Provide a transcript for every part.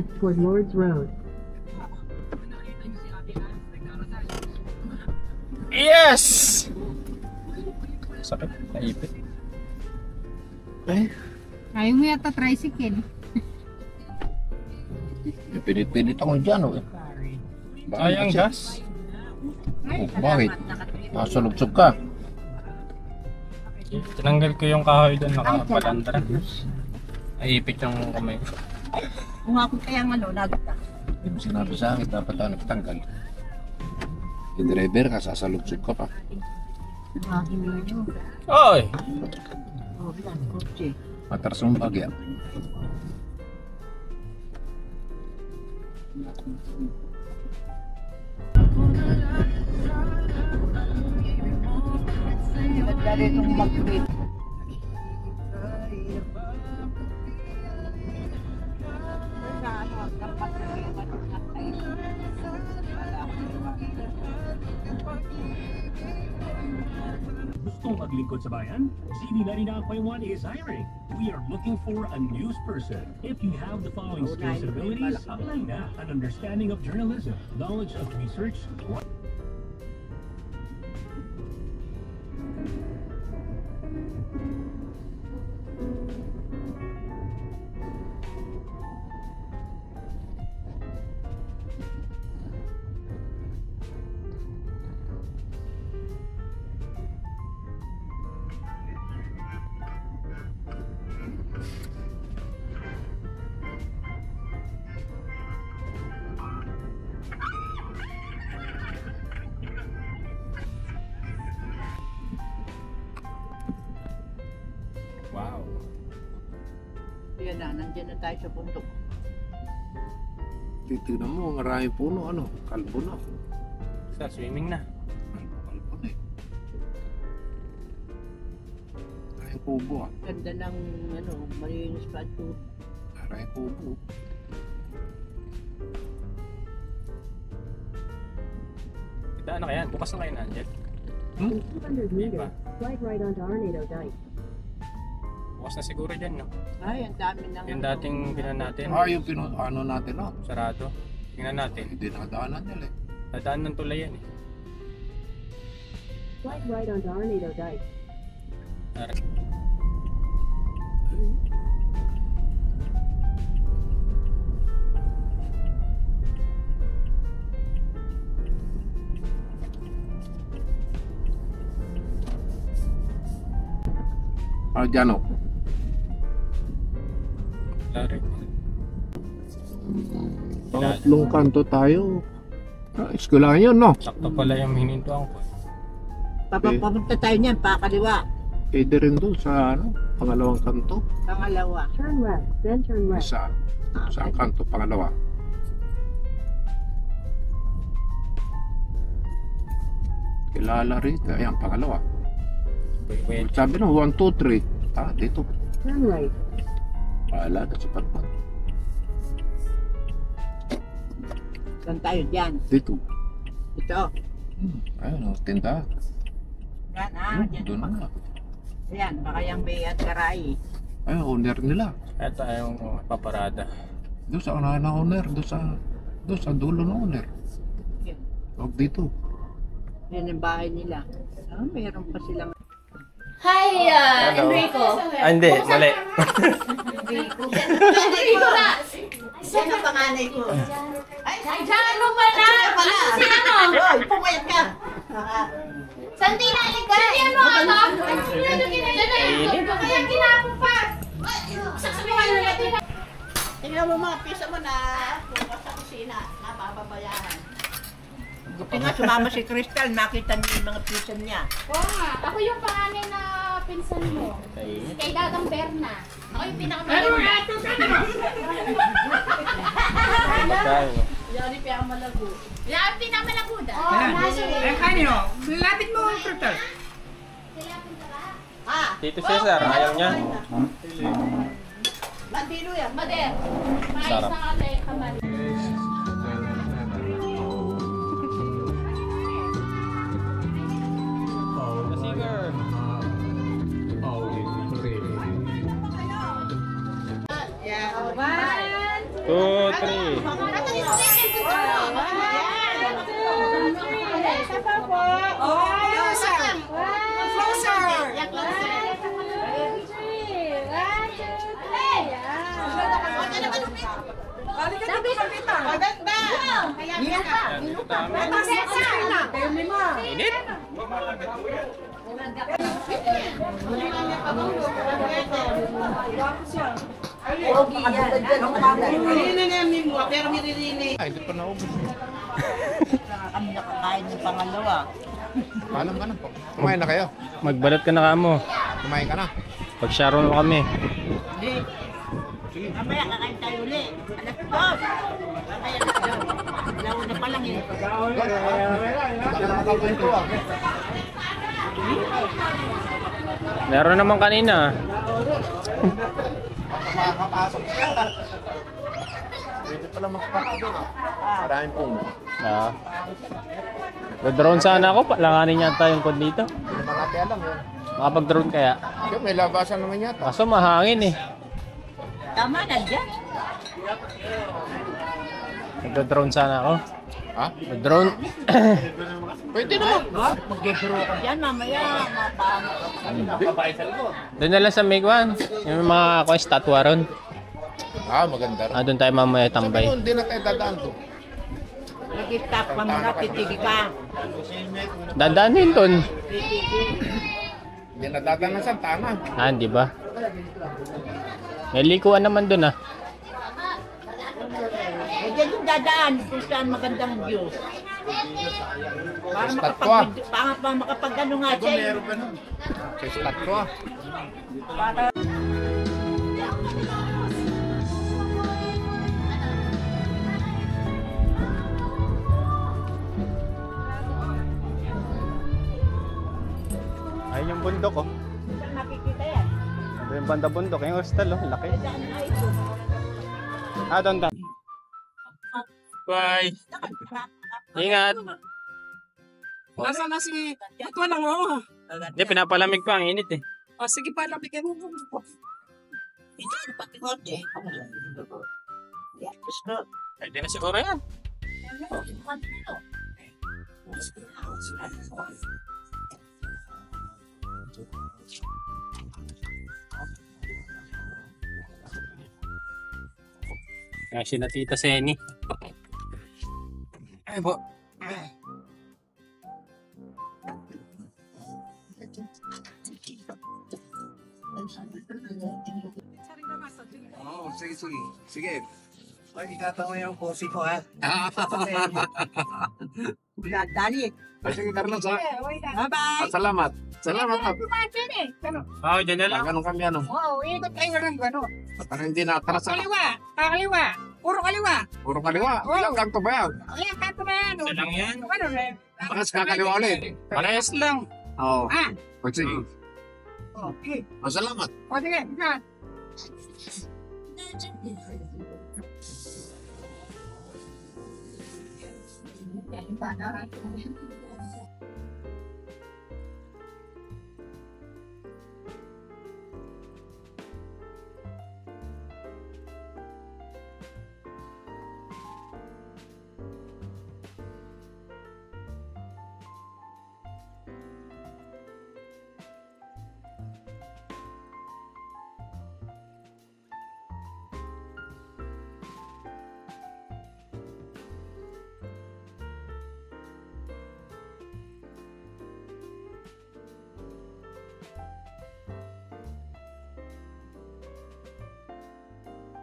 left toward Lord's Road. Yes! Sakit, naipit. Ayaw mo yata tricycle. Pinit-pinit ako dyan, oh. Sayang gas. Oh, bakit? Nasulubsob ka. Tinanggal ko yung kahoy doon, nakapalandra. Naipit yung kamay ko. Kung ako kaya nagta. Hindi mo sinabi sa akin, dapat ako nagtanggal. Yung driver ka, sasalubsob ka pa. Oy! Matras mong bagya. Dali itong mag-quit. Gustong maglingkod sa bayan? CD99.1 is hiring. We are looking for a news person. If you have the following skills and abilities, apply na. An understanding of journalism, knowledge of research, Wow. Yan na, nandiyan na tayo sa bundok. Titignan mo, maraming puno, ano? Kalbo na. Sa swimming na. Kalbo na eh. Maraming kubo, ah. Ganda ng malinis pa ito. Maraming kubo. Daan na kaya? Bukas na kayo na, Angel. In 200 meters, slide right onto Arnado Dike. Bukas na siguro dyan, no? Ay, ang dami ng Yung dating pinan natin, Yung ano natin, ah. sarado. Tingnan natin. Hindi nakadaanan nila eh. Dadaan ng tulay yan, eh. Slide right onto Arnado Dike. Dyan, oh. Lari. Pangatlong kanto tayo. Eskwelahan yun, no? Sakto pala yung hinintuan ko. Papunta tayo niyan, pakaliwa. Pwede rin doon sa, pangalawang kanto. Pangalawa. Turn left, then turn right. Sa kanto, pangalawa. Kilala rito. Ayan, pangalawa. Wait. Sabi no, 1, 2, 3. Dito. Turn right. Paala, kasi patpat. Saan tayo dyan? Dito. Ito. Ayun, tinda. Yan, dyan. Doon na. Ayan, baka yung Bay at Karai. Ayun, owner nila. Ito yung paparada. Doon sa unahan na owner. Doon sa dulo na owner. Yan. Huwag dito. Yan ang bahay nila. Meron pa silang... Hi, Enrico. Hindi, mali. Enrico na! Yan ang panganay ko. Ay, Jano pala! Ano si ano? Hoy, pumayat ka! Santi na ligay! Santi ano ata? Ano ginagawa? Kaya ginapon pa! Sasabihan na natin. Tingnan mo mga pisa mo na bukas sa kusina. Napapabayaan. Buti nga sumama si Crystal, nakita niyo yung mga pisa niya. Oo nga, ako yung panganay na pinsan mo. Kay Dagang Berna. Ako yung pinakamalago. Yari pa ang malago. Yan ang pinakamalago da. Kanyo, lapit mo ang Crystal. Tito Cesar, ayaw niya. Bandilo yan. Mader. Maayos Sarap. na kami kamay. Singer. Yeah. 2, 3. Isa pa po. Closer. Closer. Yeah, closer. 1, 2, 3. Yan. Maganda. Minum pa. Init? Ay, hindi pa naubos. Kami nakakain ng pangalawa. Paalam ka na po. Kumain na kayo. Magbalot ka na kamo. Kumain ka na. Pag-sharon mo kami. Hindi. Mamaya kakain tayo ulit. Alas 2. Mamaya alas 2. Launa pa lang eh. Baka na makakwento ah. Meron naman kanina. Makakapasok siya. Pwede pala makapasok doon ah. Maraming puno. Ah. Drone sana ako. Langanin yata yung kod dito. Hindi naman natin alam yun. Makapag-drone kaya. Yung may labasan naman yata. Kaso mahangin eh. Tama na dyan. Nagda-drone sana ako. Ha? Drone. Pwede naman. Mag-gestro ka dyan mamaya. Doon na lang sa Megwan. Yung mga statwa ron. Ah, maganda rin. Doon tayo mamaya Sabi tambay. ko, hindi na tayo dadaan doon. Nag-stop pa muna. Titigil ka. Dadaanin doon. Hindi na dadaan ng Santana. Di ba? May likuan naman doon Eh, dyan yung dadaan kung saan magandang view. Para Statwa. makapag-ano nga siya. Sa statwa. Ayun yung bundok oh. Saan makikita yan? Ito yung banda bundok. Yung hostel oh. Laki. Daan na ito. Doon. Bye. Ingat. Nasaan na si... Ito lang mo. Hindi, pinapalamig pa. Ang init eh. O sige pa, lapikin mo. Hindi, pati konti. Pwede na siguro yan. Kasi na Tita Seni. Ay po. Oo, sige. Sige. Ay, itatawa yung pusi ko ha. Dali. Sige, Carlos ha. Bye-bye. Salamat. Salamat. Oh, dyan na lang. Ganun kami ano. Oo, ikot tayo ng gano'n. Para hindi na-atras ako. Kaliwa. Puro kaliwa. Puro kaliwa. Ilang ganto ba yan? Ayan, kanto na yan. Isa lang yan. Ano rin? Pakas kakaliwa ulit. Parehas lang. Oo. Ah, O sige. okay. O salamat. O sige, ingat.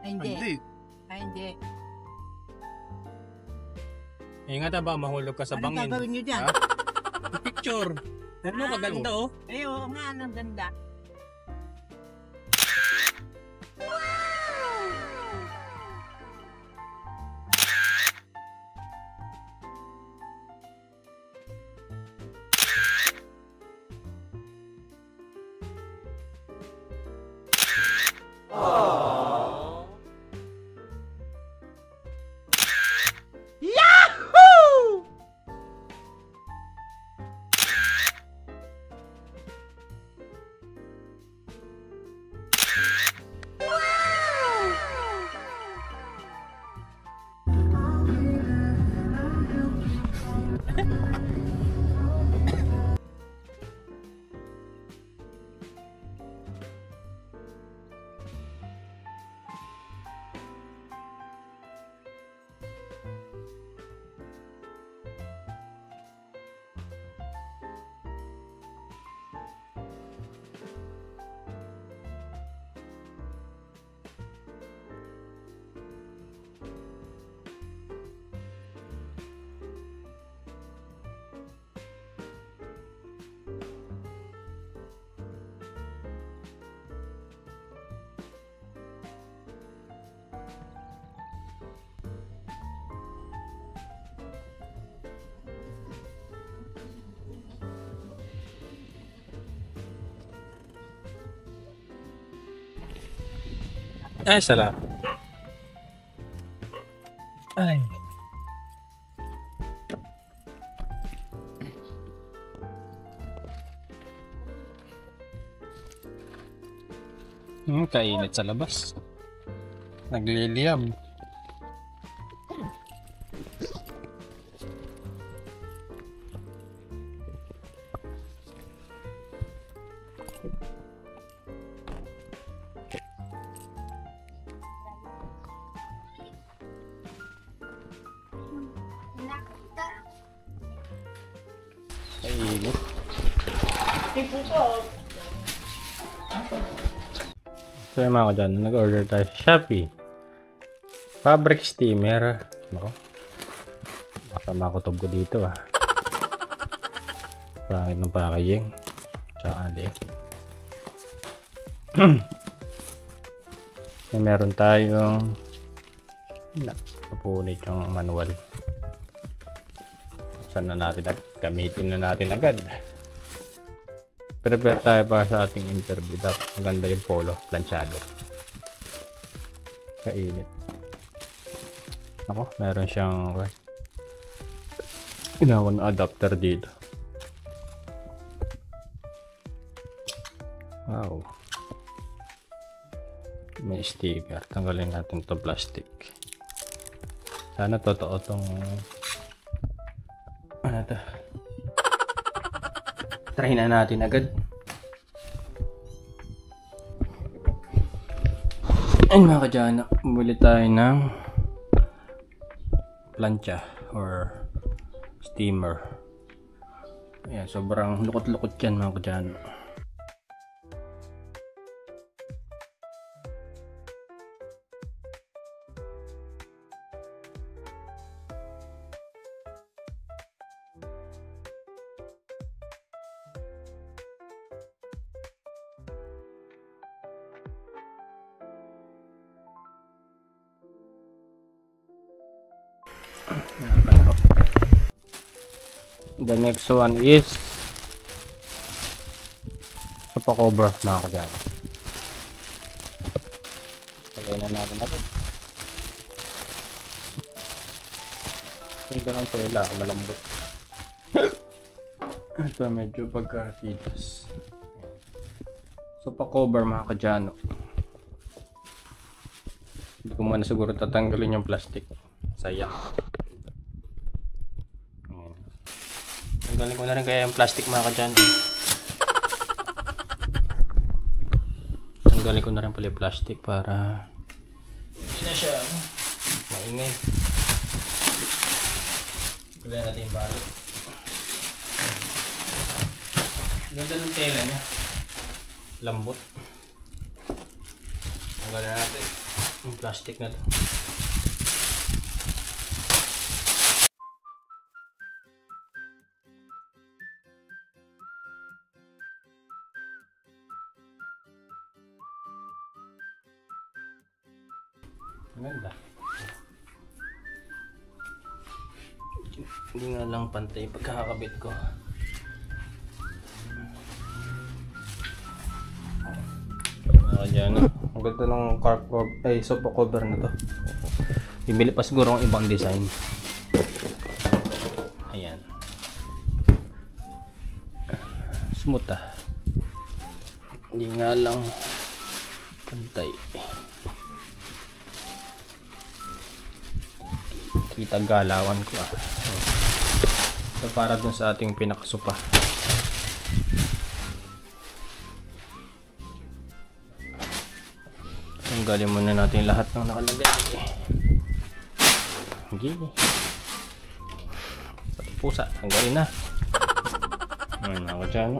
Hindi. Hindi. Ingat ba, mahulog ka sa Anong bangin. gagawin nyo dyan? Picture. Pero kaganda oh. Eh, oo nga, anong ganda. Ay, salamat. Ay. Kainit sa labas. Nagliliyab. Kainit. So yung mga ko dyan, nag-order tayo sa Shopee. Fabric steamer. Ako. Baka makutob ko dito ah. Pangit ng packaging. Tsaka ali. Meron tayong napunit yung manual. Saan na natin gamitin na natin agad. Prepare tayo para sa ating interview. Dapat maganda yung polo, planchado. Kainit. Ako, meron siyang ginawan adapter dito. Wow. May sticker. Tanggalin natin to plastic. Sana totoo tong ano to. Try na natin agad. Ayun mga kadyana, bumili tayo ng plancha or steamer. Ayan, sobrang lukot-lukot yan mga kadyana. The next one is sopa cover mga kadyana. Lagay na natin ito. Ito lang pala malambot. Ito medyo pagkatitas. Sopa cover mga kadyano. Hindi ko muna siguro tatanggalin yung plastic. Sayang. Tanggalin ko na rin kaya yung plastic mga kadyano. Tanggalin ko na rin pala yung plastic para hindi na siya maingay. Kulang natin yung balot. Ganda ng tela niya. Lambot. Tanggalin natin yung plastic na ito. Maganda. Hindi nga lang pantay pagkakabit ko. Ayan. Ang ganda ng car cover, ay sofa cover na to. Bibili pa siguro ng ibang design. Ayan. Smooth ah. Hindi nga lang pantay. Kita galawan ko ah. So para dun sa ating pinakasupa. Tanggalin muna natin lahat ng nakalagay. Okay. Pati pusa, tanggalin na. Ayun ako dyan.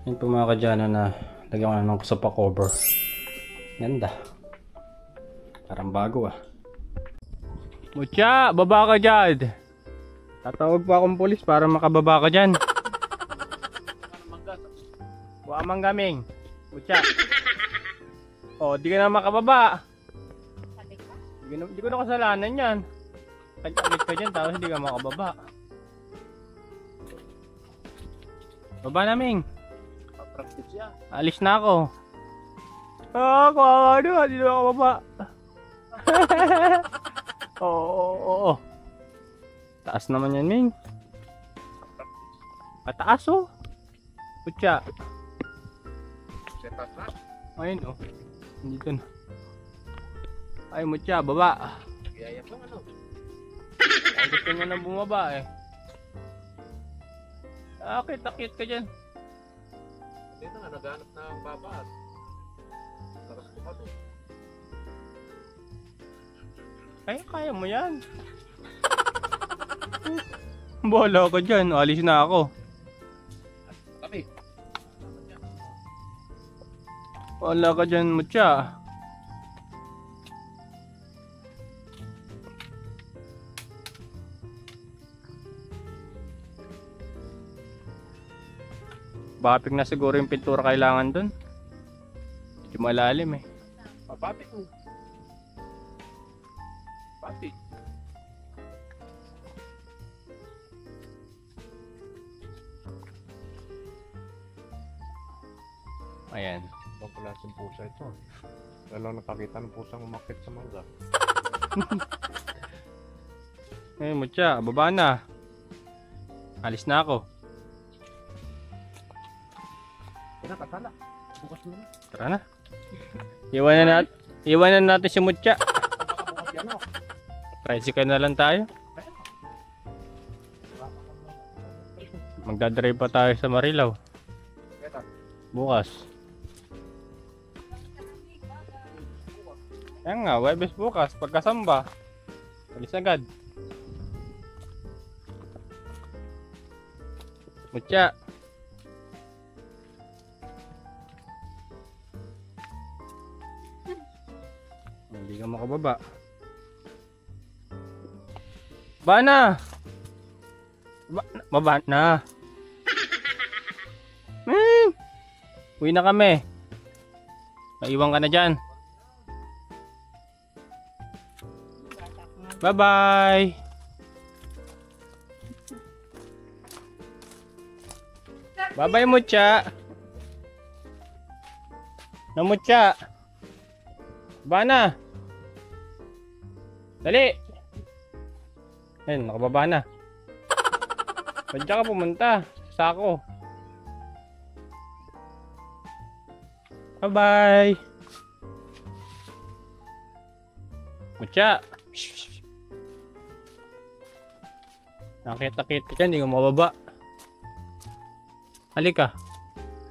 Yun po mga kadyano na lagyan ko na ng sopa cover. Ganda. Parang bago ah. Mucha, baba ka dyan. Tatawag po akong pulis para makababa ka dyan. Buamang gaming. Mucha. Oh, di ka na makababa. Di ko na kasalanan yan. Kagit ka dyan tapos hindi ka makababa. Baba naming. Alis na ako. Kawawa na. Hindi na ako baba. Oo. Taas naman yan, Ming. Pataas, oh. Putya. Ayun, oh. Dito na. Ay, mutya, baba. Ay, gusto niya na bumaba, eh. Akit ka dyan. Dito nga, naghanap na ang babaas. Taras ko pa to. Ay, kaya mo yan. Bola ka dyan. Alis na ako. Kami. Wala ka dyan, mutya. Bapik na siguro yung pintura kailangan dun. Medyo malalim eh. Papapit mo. Papit. Ayan. Ibang klaseng pusa ito. Lalo nakakita ng pusang umakit sa mangga. Eh, mutya, baba na. Alis na ako. Katala. Bukas mo na. Tara na. Iwanan natin si Mutya. Tricycle na lang tayo. Magdadrive pa tayo sa Marilao. Bukas. Yan nga, Webes bukas. Pagkasamba. Alis agad. Mutya. Hindi ka makababa. Baba na! Baba na! Uwi na kami. Naiwan ka na dyan. Bye-bye! Bye-bye, Mutya! Na Mutya! Baba na! Dali! Ayun, nakababa na. Saan ka pumunta? Sako. Bye-bye! Mutya! Nakita-kita ka, hindi ka mababa. Halika!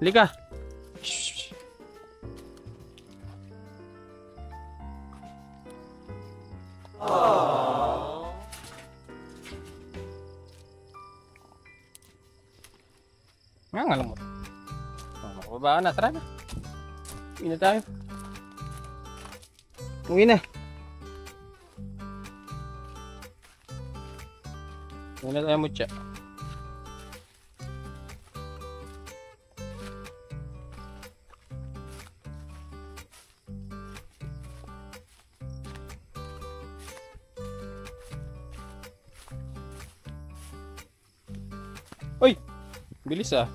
Halika! Nga lang mo. Makababa na, tara na. Uwi na tayo. Uwi na. Uwi na tayo, Mutya. Uy! Bilis ah.